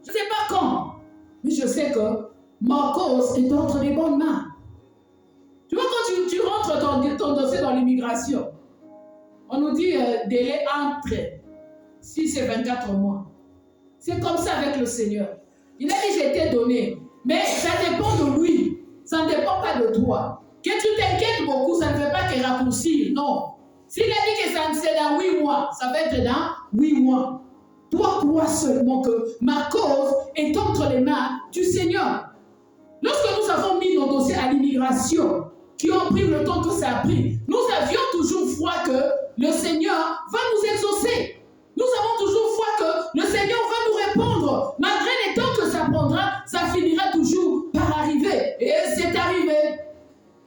Je ne sais pas quand, mais je sais que ma cause est entre les bonnes mains. Tu vois, quand tu rentres ton dossier dans l'immigration, on nous dit délai entre 6 et 24 mois. C'est comme ça avec le Seigneur. Il a dit, je t'ai donné. Mais ça dépend de lui. Ça ne dépend pas de toi. Que tu t'inquiètes beaucoup, ça ne fait pas que raccourcir. Non. S'il a dit que c'est dans 8 mois, ça va être dans 8 mois. Toi, crois seulement que ma cause est entre les mains du Seigneur. Lorsque nous avons mis nos dossiers à l'immigration, qui ont pris le temps que ça a pris, nous avions toujours foi que le Seigneur va nous exaucer. Nous avons toujours foi que le Seigneur va nous répondre. Malgré les temps que ça prendra, ça finira toujours par arriver. Et c'est arrivé.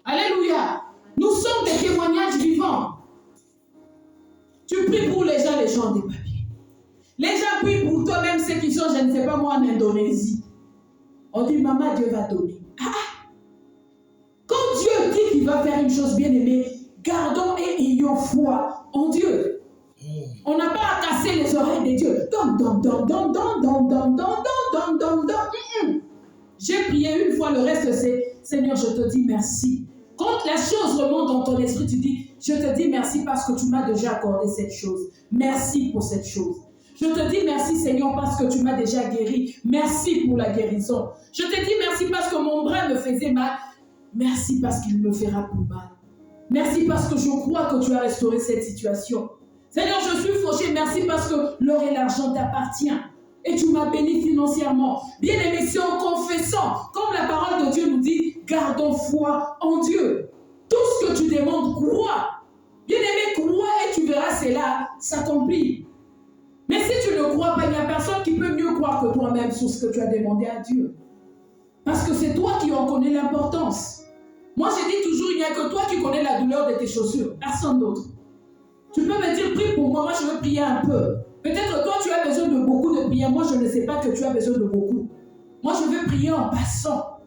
Alléluia. Nous sommes des témoignages vivants. Tu pries pour les gens des papiers. Les gens prient pour toi-même, ceux qui sont, je ne sais pas moi, en Indonésie. On dit, maman, Dieu va donner. Quand Dieu dit qu'il va faire une chose bien aimée, gardons et ayons foi en Dieu. On n'a pas à casser les oreilles de Dieu. J'ai prié une fois, le reste c'est, Seigneur, je te dis merci. Quand la chose remonte dans ton esprit, tu dis, je te dis merci parce que tu m'as déjà accordé cette chose. Merci pour cette chose. Je te dis merci, Seigneur, parce que tu m'as déjà guéri. Merci pour la guérison. Je te dis merci parce que mon bras me faisait mal. Merci parce qu'il me fera plus mal. Merci parce que je crois que tu as restauré cette situation. Seigneur, je suis fauché. Merci parce que l'or et l'argent t'appartiennent. Et tu m'as béni financièrement. Bien-aimé, c'est en confessant, comme la parole de Dieu nous dit, gardons foi en Dieu. Tout ce que tu demandes, crois. Bien-aimé, crois et tu verras cela s'accomplir. Mais si tu ne crois pas, il n'y a personne qui peut mieux croire que toi-même sur ce que tu as demandé à Dieu. Parce que c'est toi qui en connais l'importance. Moi, je dis toujours, il n'y a que toi qui connais la douleur de tes chaussures. Personne d'autre. Tu peux me dire, prie pour moi, moi je veux prier un peu. Peut-être toi, tu as besoin de beaucoup de prières. Moi, je ne sais pas que tu as besoin de beaucoup. Moi, je veux prier en passant.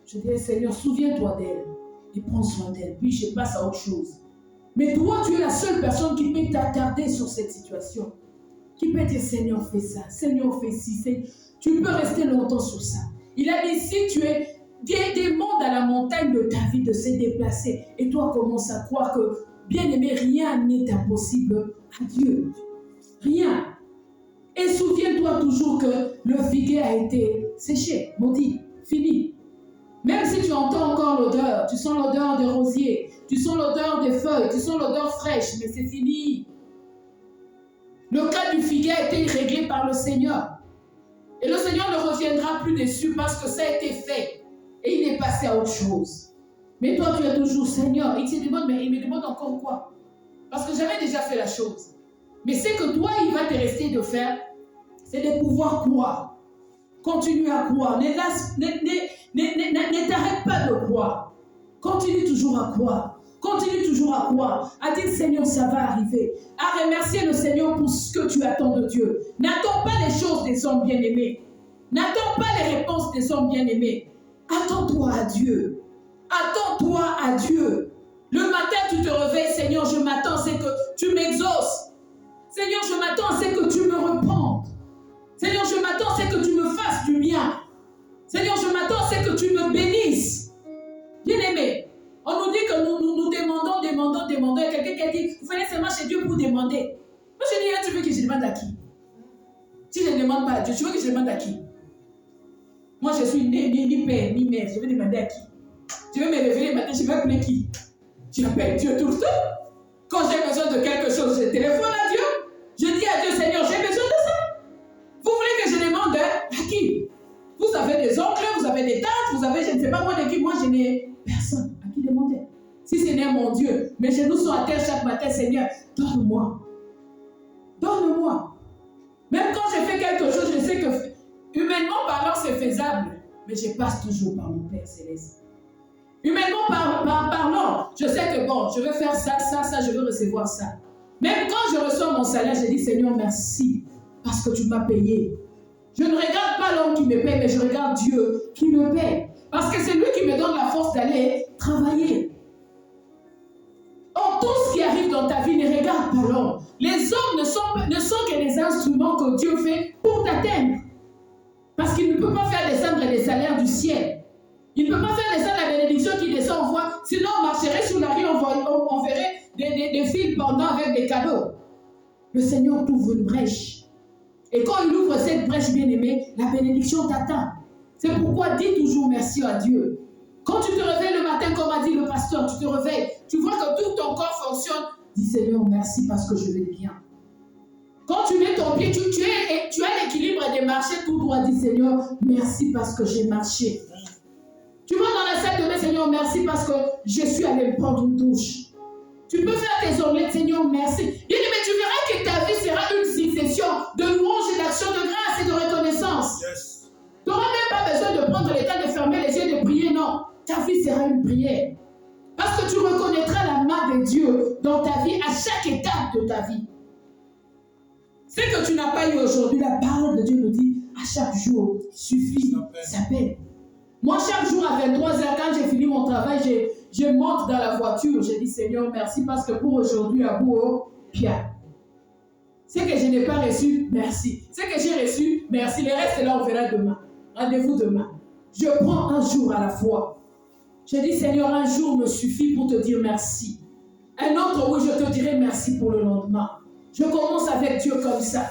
Je dis, Seigneur, souviens-toi d'elle et prends soin d'elle. Puis je passe à autre chose. Mais toi, tu es la seule personne qui peut t'attarder sur cette situation. Qui peut dire, Seigneur, fais ça. Seigneur, fais ci. Tu peux rester longtemps sur ça. Il a dit, si tu es... Demande à la montagne de ta vie de se déplacer. Et toi, commence à croire que, bien aimé, rien n'est impossible à Dieu. Rien. Et souviens-toi toujours que le figuier a été séché, maudit, fini. Même si tu entends encore l'odeur, tu sens l'odeur des rosiers, tu sens l'odeur des feuilles, tu sens l'odeur fraîche, mais c'est fini. Le cas du figuier a été réglé par le Seigneur. Et le Seigneur ne reviendra plus dessus parce que ça a été fait. Et il est passé à autre chose. Mais toi, tu es toujours Seigneur. Il te demande, mais il me demande encore quoi? Parce que j'avais déjà fait la chose. Mais c'est que toi, il va te rester de faire, c'est de pouvoir croire. Continue à croire. Ne t'arrête pas de croire. Continue toujours à croire. Continue toujours à croire. À dire, Seigneur, ça va arriver. À remercier le Seigneur pour ce que tu attends de Dieu. N'attends pas les choses des hommes bien-aimés. N'attends pas les réponses des hommes bien-aimés. Attends-toi à Dieu. Attends-toi à Dieu. Le matin, tu te réveilles, Seigneur, je m'attends, c'est que tu m'exauces. Seigneur, je m'attends, c'est que tu me rependes. Seigneur, je m'attends, c'est que tu me fasses du bien. Seigneur, je m'attends, c'est que tu me bénisses. Bien-aimé, on nous dit que nous demandons. Et quelqu'un qui a dit, vous venez seulement chez Dieu pour demander. Moi, je dis, tu veux que je demande à qui? Si je ne demande pas à Dieu, tu veux que je demande à qui? Moi, je suis ni père, ni mère. Je vais demander à qui? Tu veux me réveiller le matin, je vais appeler qui? Tu appelles Dieu tout le temps. Quand j'ai besoin de quelque chose, je téléphone à Dieu. Je dis à Dieu, Seigneur, j'ai besoin de ça. Vous voulez que je demande à qui? Vous avez des oncles, vous avez des tantes, vous avez, je ne sais pas moi de qui. Moi, je n'ai personne à qui demander. Si ce n'est mon Dieu, mes genoux sont à terre chaque matin, Seigneur, donne-moi. Donne-moi. Même quand je fais quelque chose, je sais que, humainement parlant, c'est faisable. Mais je passe toujours par mon Père Céleste. Humainement parlant, je sais que bon, je veux faire ça, je veux recevoir ça. Même quand je reçois mon salaire, je dis Seigneur, merci, parce que tu m'as payé. Je ne regarde pas l'homme qui me paye, mais je regarde Dieu qui me paye. Parce que c'est lui qui me donne la force d'aller travailler. Or, tout ce qui arrive dans ta vie, ne regarde pas l'homme. Les hommes ne sont que des instruments que Dieu fait pour t'atteindre. Parce qu'il ne peut pas faire descendre les salaires du ciel. Il ne peut pas faire descendre la bénédiction qui descend en voie. Sinon, on marcherait sur la rue, on verrait des fils pendant avec des cadeaux. Le Seigneur t'ouvre une brèche. Et quand il ouvre cette brèche, bien-aimée, la bénédiction t'atteint. C'est pourquoi dis toujours merci à Dieu. Quand tu te réveilles le matin, comme a dit le pasteur, tu te réveilles, tu vois que tout ton corps fonctionne. Dis Seigneur, merci parce que je vais bien. Quand tu mets ton pied, tu as l'équilibre de marcher tout droit. Dis Seigneur, merci parce que j'ai marché. Tu vas dans la salle de bain, Seigneur, merci parce que je suis allé me prendre une douche. Tu peux faire tes onglettes, Seigneur, merci. Bien, mais tu verras que ta vie sera une succession de louanges et d'actions de grâce et de reconnaissance. Yes. Tu n'auras même pas besoin de prendre le temps de fermer les yeux et de prier, non. Ta vie sera une prière. Parce que tu reconnaîtras la main de Dieu dans ta vie, à chaque étape de ta vie. Ce que tu n'as pas eu aujourd'hui, la parole de Dieu nous dit, à chaque jour, suffit sa peine. Moi, chaque jour à 23h, quand j'ai fini mon travail, je monte dans la voiture. Je dis, Seigneur, merci parce que pour aujourd'hui, à bout au Pierre. Ce que je n'ai pas reçu, merci. Ce que j'ai reçu, merci. Le reste, là, on verra demain. Rendez-vous demain. Je prends un jour à la fois. Je dis, Seigneur, un jour me suffit pour te dire merci. Un autre, oui, je te dirai merci pour le lendemain. Je commence avec Dieu comme ça.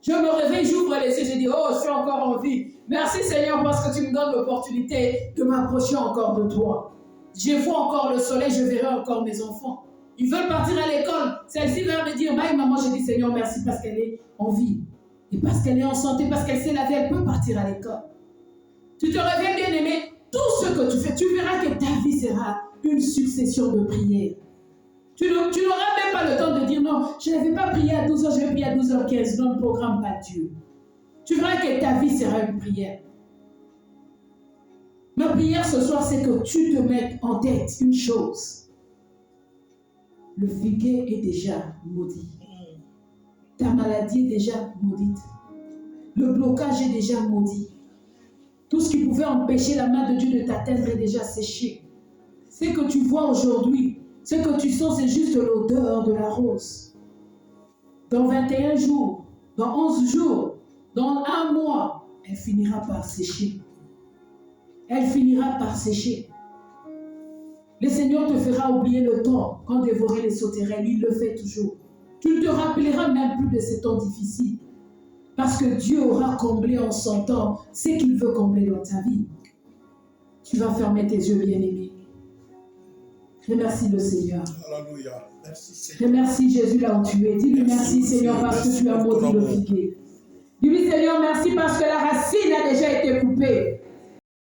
Je me réveille, j'ouvre les yeux, je dis, oh, je suis encore en vie. Merci Seigneur parce que tu me donnes l'opportunité de m'approcher encore de toi. Je vois encore le soleil, je verrai encore mes enfants. Ils veulent partir à l'école. Celle-ci va me dire, bye maman, je dis Seigneur, merci parce qu'elle est en vie. Et parce qu'elle est en santé, parce qu'elle sait la vie, elle peut partir à l'école. Tu te réveilles bien aimé, tout ce que tu fais, tu verras que ta vie sera une succession de prières. Tu n'auras même pas le temps de dire non, je ne vais pas prier à 12h, je vais prier à 12h15. Non, ne programme pas Dieu. Tu verras que ta vie sera une prière. Ma prière ce soir, c'est que tu te mettes en tête une chose. Le figuier est déjà maudit. Ta maladie est déjà maudite. Le blocage est déjà maudit. Tout ce qui pouvait empêcher la main de Dieu de t'atteindre est déjà séché. Ce que tu vois aujourd'hui, ce que tu sens, c'est juste l'odeur de la rose. Dans 21 jours, dans 11 jours, dans un mois, elle finira par sécher. Elle finira par sécher. Le Seigneur te fera oublier le temps quand dévorer les sauterelles. Il le fait toujours. Tu ne te rappelleras même plus de ces temps difficiles. Parce que Dieu aura comblé en son temps ce qu'il veut combler dans ta vie. Tu vas fermer tes yeux, bien-aimés. Remercie le Seigneur. Alléluia. Merci Seigneur. Remercie Jésus là où tu es. Dis-lui merci Seigneur parce que tu as maudit le figuier. Dis-lui Seigneur merci parce que la racine a déjà été coupée.